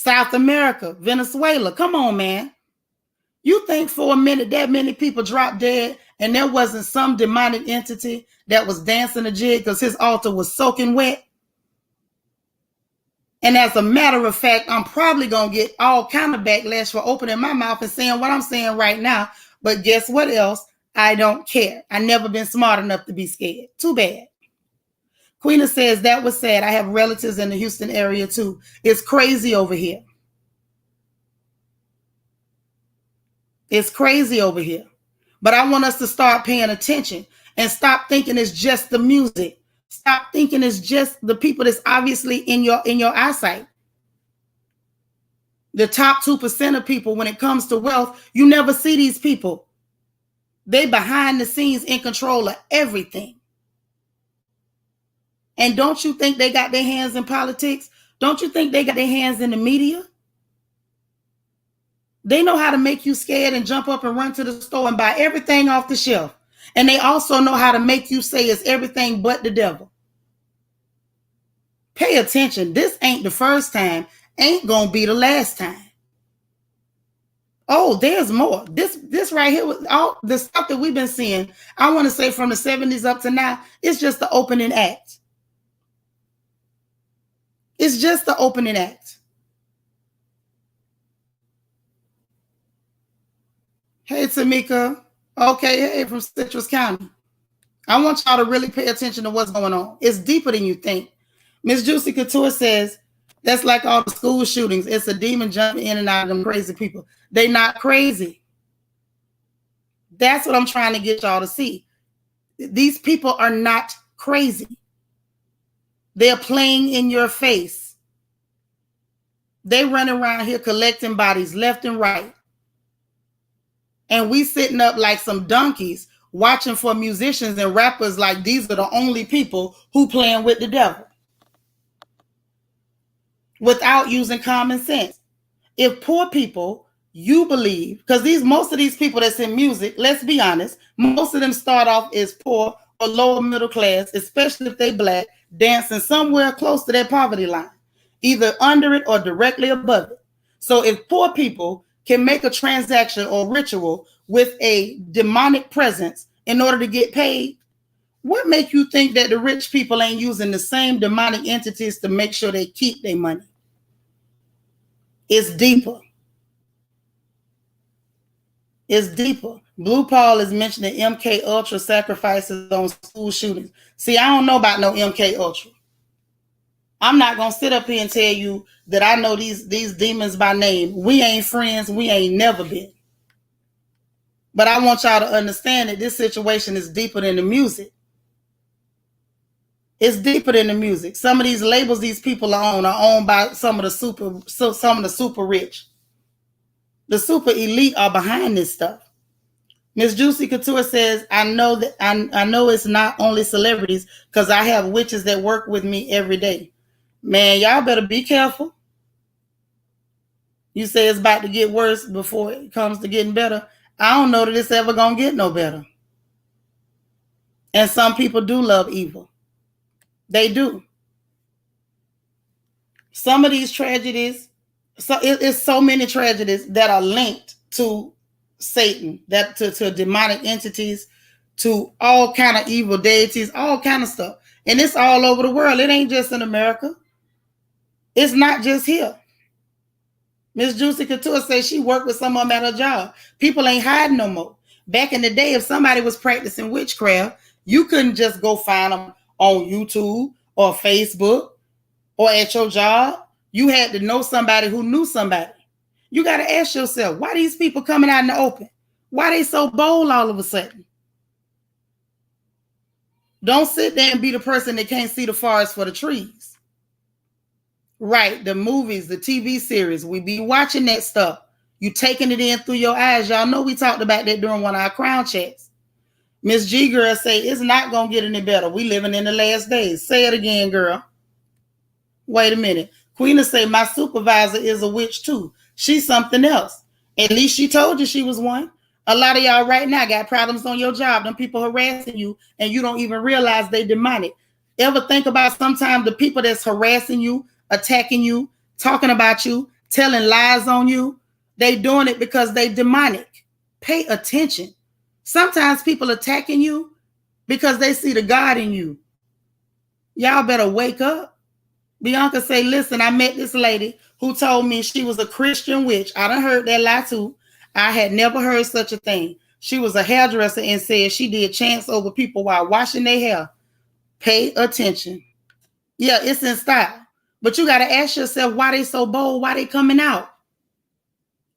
South America, Venezuela. Come on, man. You think for a minute that many people dropped dead and there wasn't some demonic entity that was dancing a jig because his altar was soaking wet? And as a matter of fact, I'm probably going to get all kind of backlash for opening my mouth and saying what I'm saying right now. But guess what else? I don't care. I never been smart enough to be scared. Too bad. Queena says, that was sad. I have relatives in the Houston area too. It's crazy over here. It's crazy over here. But I want us to start paying attention and stop thinking it's just the music. Stop thinking it's just the people that's obviously in your eyesight. The top 2% of people, when it comes to wealth, you never see these people. They behind the scenes in control of everything. And don't you think they got their hands in politics? Don't you think they got their hands in the media? They know how to make you scared and jump up and run to the store and buy everything off the shelf. And they also know how to make you say it's everything but the devil. Pay attention. This ain't the first time. Ain't gonna be the last time. Oh, there's more. This right here with all the stuff that we've been seeing, I want to say from the 70s up to now, it's just the opening act. It's just the opening act. Hey, Tamika. Okay, hey, from Citrus County. I want y'all to really pay attention to what's going on. It's deeper than you think. Miss Juicy Couture says, that's like all the school shootings. It's a demon jumping in and out of them crazy people. They not crazy. That's what I'm trying to get y'all to see. These people are not crazy. They're playing in your face. They run around here collecting bodies left and right. And we sitting up like some donkeys watching for musicians and rappers like these are the only people who playing with the devil. Without using common sense. If poor people, you believe, because most of these people that's in music, let's be honest, most of them start off as poor or lower middle class, especially if they black, dancing somewhere close to that poverty line, either under it or directly above it. So if poor people can make a transaction or ritual with a demonic presence in order to get paid, what make you think that the rich people ain't using the same demonic entities to make sure they keep their money? It's deeper. It's deeper. Blue Paul is mentioning MK Ultra sacrifices on school shootings. See, I don't know about no MK Ultra. I'm not going to sit up here and tell you that I know these demons by name. We ain't friends. We ain't never been. But I want y'all to understand that this situation is deeper than the music. It's deeper than the music. Some of these labels these people are owned by some of the super rich. The super elite are behind this stuff. Miss Juicy Couture says, I know it's not only celebrities because I have witches that work with me every day. Man, y'all better be careful. You say it's about to get worse before it comes to getting better. I don't know that it's ever going to get no better. And some people do love evil. They do. Some of these tragedies, it's so many tragedies that are linked to Satan, that to demonic entities, to all kind of evil deities, all kind of stuff. And it's all over the world. It ain't just in America. It's not just here. Miss Juicy Couture says she worked with some of them at her job. People ain't hiding no more. Back in the day, if somebody was practicing witchcraft, you couldn't just go find them on YouTube or Facebook or at your job. You had to know somebody who knew somebody. You got to ask yourself, why these people coming out in the open? Why they so bold all of a sudden? Don't sit there and be the person that can't see the forest for the trees. Right, the movies, the TV series, we be watching that stuff. You taking it in through your eyes. Y'all know we talked about that during one of our crown checks. Miss G Girl say, it's not going to get any better. We living in the last days. Say it again, girl. Wait a minute. Queena say, my supervisor is a witch too. She's something else. At least she told you she was one. A lot of y'all right now got problems on your job. Them people harassing you and you don't even realize they demonic. Ever think about sometimes the people that's harassing you, attacking you, talking about you, telling lies on you. They doing it because they demonic. Pay attention. Sometimes people attacking you because they see the God in you. Y'all better wake up. Bianca say, listen, I met this lady who told me she was a Christian witch. I done heard that lie too. I had never heard such a thing. She was a hairdresser and said she did chants over people while washing their hair. Pay attention. Yeah, it's in style. But you got to ask yourself why they so bold, why they coming out.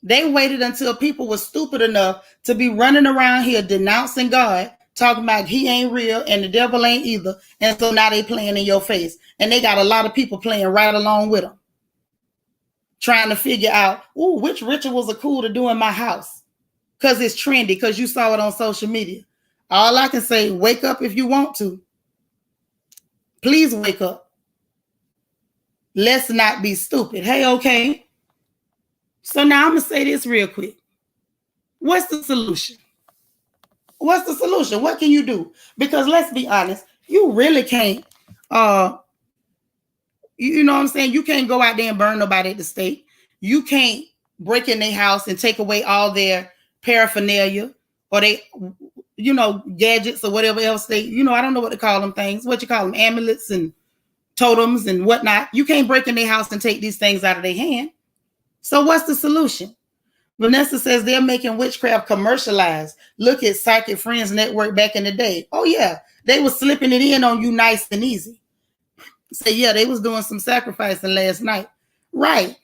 They waited until people were stupid enough to be running around here denouncing God, talking about he ain't real and the devil ain't either. And so now they playing in your face. And they got a lot of people playing right along with them. Trying to figure out, ooh, which rituals are cool to do in my house. Because it's trendy, because you saw it on social media. All I can say, wake up if you want to. Please wake up. Let's not be stupid. Hey, okay. So now I'm going to say this real quick. What's the solution? What's the solution? What can you do? Because let's be honest, you really can't, you know what I'm saying? You can't go out there and burn nobody at the stake. You can't break in their house and take away all their paraphernalia or they, you know, gadgets or whatever else they, you know, I don't know what to call them things. What you call them? Amulets and totems and whatnot. You can't break in their house and take these things out of their hand. So what's the solution? Vanessa says they're making witchcraft commercialized. Look at Psychic Friends Network back in the day. Oh, yeah. They were slipping it in on you nice and easy. Say, yeah, they was doing some sacrificing last night. Right.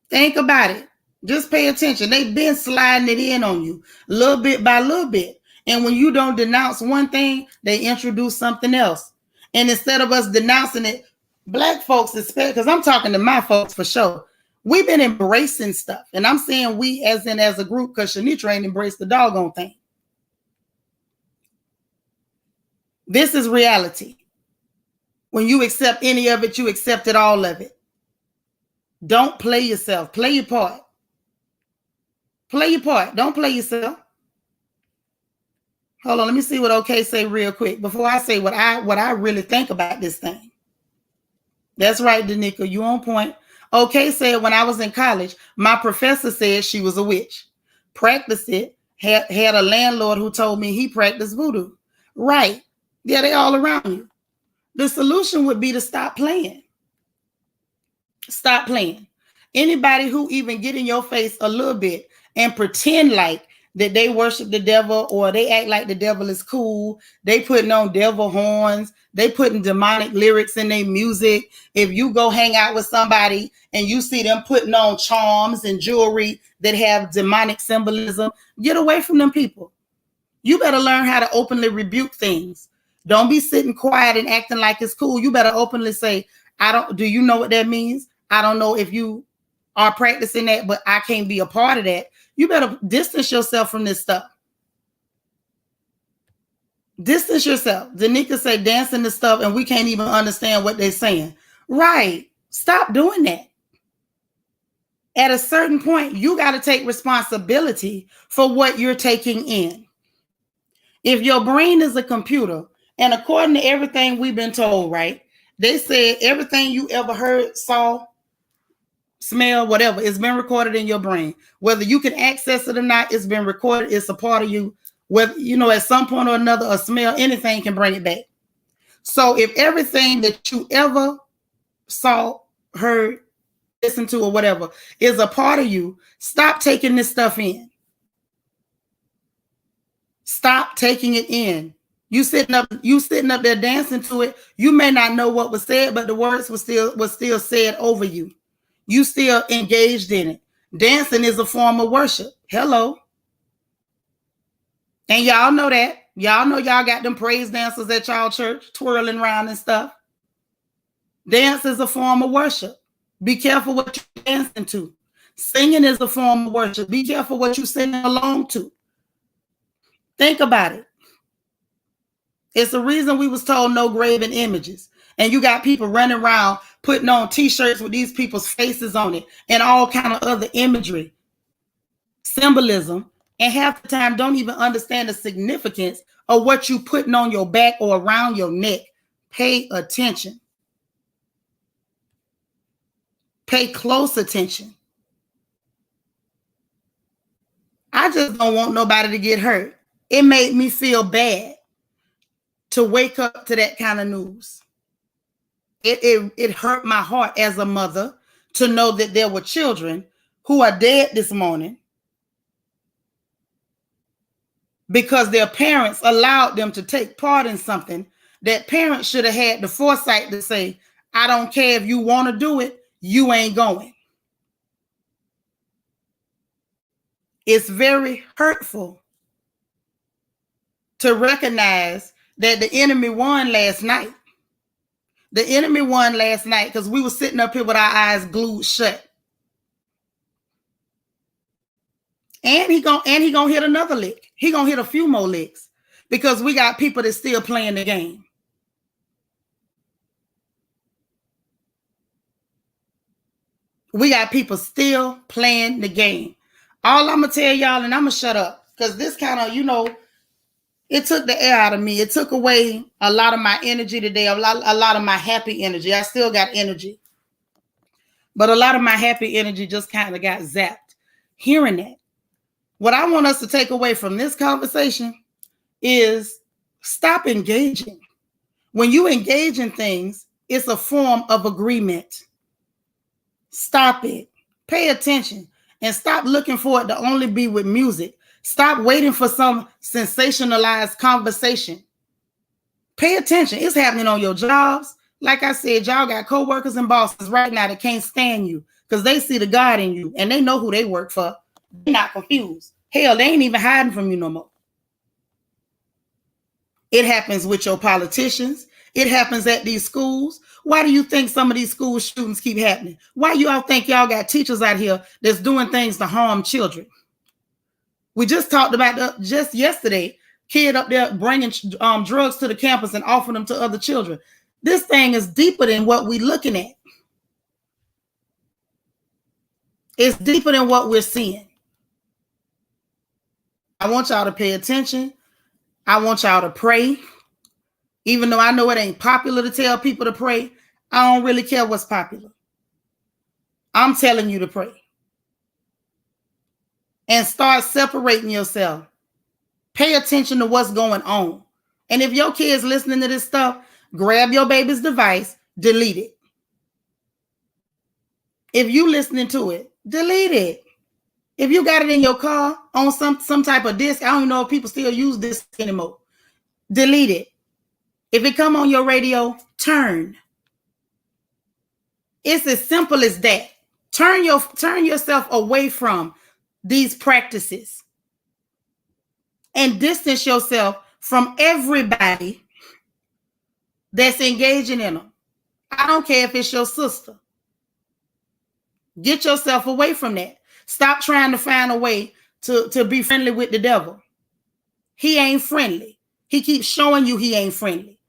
Think about it. Just pay attention. They've been sliding it in on you little bit by little bit. And when you don't denounce one thing, they introduce something else. And instead of us denouncing it, Black folks, especially, because I'm talking to my folks for sure, we've been embracing stuff. And I'm saying we as a group, because Seanitra ain't embraced the doggone thing. This is reality. When you accept any of it, you accepted all of it. Don't play yourself. Play your part. Play your part. Don't play yourself. Hold on, let me see what OK say real quick before I say what I really think about this thing. That's right, Danica, you on point. OK said when I was in college, my professor said she was a witch. Practiced it. Had a landlord who told me he practiced voodoo. Right. Yeah, they all around you. The solution would be to stop playing. Stop playing. Anybody who even get in your face a little bit and pretend like that they worship the devil or they act like the devil is cool, they putting on devil horns, they putting demonic lyrics in their music. If you go hang out with somebody and you see them putting on charms and jewelry that have demonic symbolism, get away from them people. You better learn how to openly rebuke things. Don't be sitting quiet and acting like it's cool. You better openly say, do you know what that means? I don't know if you are practicing that, but I can't be a part of that. You better distance yourself from this stuff. Distance yourself. Danica say dancing this stuff and we can't even understand what they're saying. Right. Stop doing that. At a certain point, you got to take responsibility for what you're taking in. If your brain is a computer, and according to everything we've been told, right, they said everything you ever heard, saw, smell, whatever, it's been recorded in your brain. Whether you can access it or not, it's been recorded. It's a part of you. Whether, you know, at some point or another, a smell, anything can bring it back. So if everything that you ever saw, heard, listened to, or whatever is a part of you, stop taking this stuff in. Stop taking it in. You sitting up there dancing to it. You may not know what was said, but the words was still said over you. You still engaged in it. Dancing is a form of worship. Hello. And y'all know that. Y'all know y'all got them praise dancers at y'all church twirling around and stuff. Dance is a form of worship. Be careful what you're dancing to. Singing is a form of worship. Be careful what you're singing along to. Think about it. It's the reason we was told no graven images. And you got people running around putting on t-shirts with these people's faces on it and all kind of other imagery, symbolism, and half the time don't even understand the significance of what you putting on your back or around your neck. Pay attention. Pay close attention. I just don't want nobody to get hurt. It made me feel bad to wake up to that kind of news. It hurt my heart as a mother to know that there were children who are dead this morning because their parents allowed them to take part in something that parents should have had the foresight to say, I don't care if you want to do it, you ain't going. It's very hurtful to recognize that the enemy won last night. The enemy won last night because we were sitting up here with our eyes glued shut. And he gonna hit another lick. He gonna hit a few more licks because we got people that still playing the game. We got people still playing the game. All I'm gonna tell y'all, and I'm gonna shut up because this kind of, it took the air out of me. It took away a lot of my energy today, a lot of my happy energy. I still got energy, but a lot of my happy energy just kind of got zapped hearing that. What I want us to take away from this conversation is stop engaging. When you engage in things, it's a form of agreement. Stop it. Pay attention and stop looking for it to only be with music. Stop waiting for some sensationalized conversation. Pay attention. It's happening on your jobs. Like I said, y'all got coworkers and bosses right now that can't stand you because they see the God in you and they know who they work for. They're not confused. Hell, they ain't even hiding from you no more. It happens with your politicians. It happens at these schools. Why do you think some of these school shootings keep happening? Why you all think y'all got teachers out here that's doing things to harm children? We just talked about just yesterday, kid up there bringing drugs to the campus and offering them to other children. This thing is deeper than what we're looking at. It's deeper than what we're seeing. I want y'all to pay attention. I want y'all to pray. Even though I know it ain't popular to tell people to pray, I don't really care what's popular. I'm telling you to pray. And start separating yourself. Pay attention to what's going on. And if your kid's listening to this stuff, grab your baby's device, delete it. If you listening to it, delete it. If you got it in your car on some type of disc, I don't even know if people still use this anymore. Delete it. If it come on your radio, turn. It's as simple as that. Turn yourself away from these practices and distance yourself from everybody that's engaging in them. I don't care if it's your sister. Get yourself away from that. Stop trying to find a way to be friendly with the devil. He ain't friendly. He keeps showing you he ain't friendly.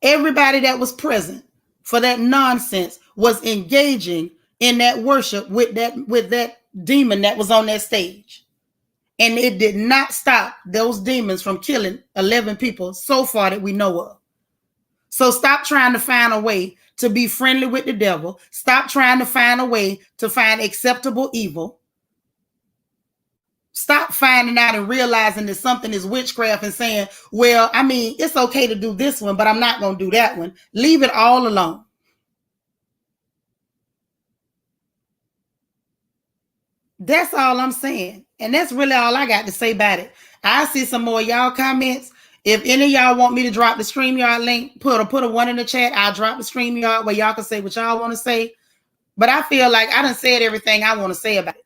Everybody that was present for that nonsense was engaging in that worship with that demon that was on that stage. And it did not stop those demons from killing 11 people so far that we know of. So stop trying to find a way to be friendly with the devil. Stop trying to find a way to find acceptable evil. Stop finding out and realizing that something is witchcraft and saying, well, I mean, it's okay to do this one, but I'm not going to do that one. Leave it all alone. That's all I'm saying. And that's really all I got to say about it. I see some more of y'all comments. If any of y'all want me to drop the StreamYard link, put a one in the chat. I'll drop the StreamYard where y'all can say what y'all want to say. But I feel like I done said everything I want to say about it.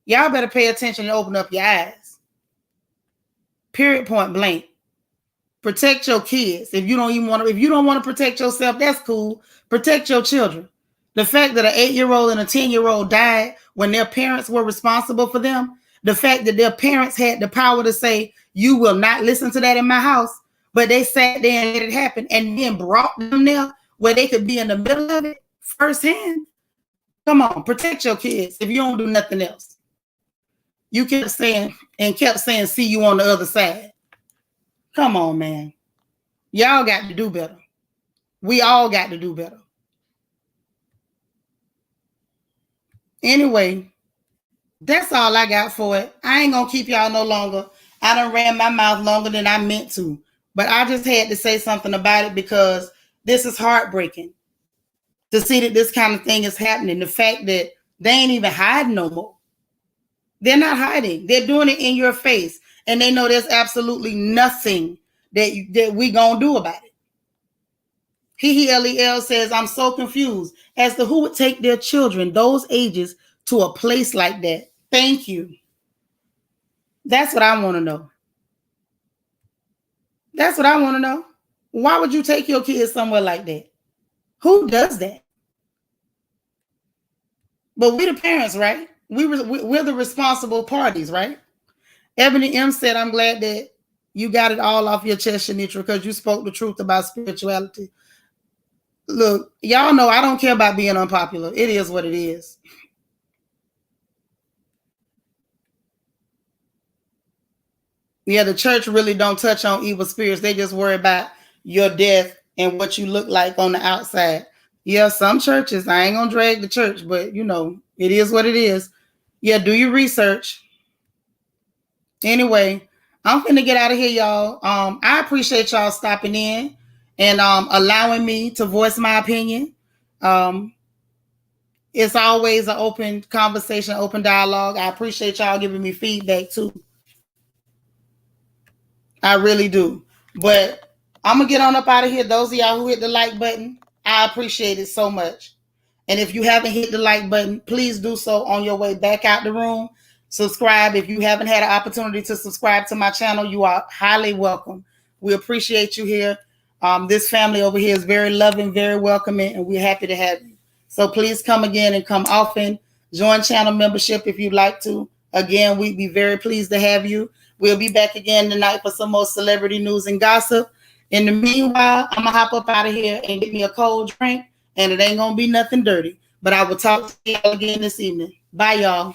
Y'all better pay attention and open up your eyes. Period, point blank. Protect your kids. If you don't want to protect yourself, that's cool. Protect your children. The fact that an 8-year-old and a 10-year-old died when their parents were responsible for them, the fact that their parents had the power to say, you will not listen to that in my house, but they sat there and let it happen and then brought them there where they could be in the middle of it firsthand. Come on, protect your kids if you don't do nothing else. You kept saying, see you on the other side. Come on, man. Y'all got to do better. We all got to do better. Anyway, that's all I got for it. I ain't gonna keep y'all no longer. I done ran my mouth longer than I meant to. But I just had to say something about it because this is heartbreaking to see that this kind of thing is happening. The fact that they ain't even hiding no more. They're not hiding. They're doing it in your face. And they know there's absolutely nothing that we gonna do about it. Lel says, I'm so confused as to who would take their children, those ages, to a place like that. Thank you. That's what I want to know. That's what I want to know. Why would you take your kids somewhere like that? Who does that? But we're the parents, right? We're the responsible parties, right? Ebony M said, I'm glad that you got it all off your chest, Seanitra, because you spoke the truth about spirituality. Look, y'all know I don't care about being unpopular. It is what it is. Yeah, the church really don't touch on evil spirits. They just worry about your death and what you look like on the outside. Yeah, some churches, I ain't gonna drag the church, but you know, it is what it is. Yeah, do your research. Anyway, I'm finna get out of here, y'all. I appreciate y'all stopping in and allowing me to voice my opinion. It's always an open conversation, open dialogue. I appreciate y'all giving me feedback too. I really do. But I'm going to get on up out of here. Those of y'all who hit the like button, I appreciate it so much. And if you haven't hit the like button, please do so on your way back out the room. Subscribe. If you haven't had an opportunity to subscribe to my channel, you are highly welcome. We appreciate you here. This family over here is very loving, very welcoming, and we're happy to have you. So please come again and come often. Join channel membership if you'd like to. Again, we'd be very pleased to have you. We'll be back again tonight for some more celebrity news and gossip. In the meanwhile, I'm going to hop up out of here and get me a cold drink, and it ain't going to be nothing dirty. But I will talk to y'all again this evening. Bye, y'all.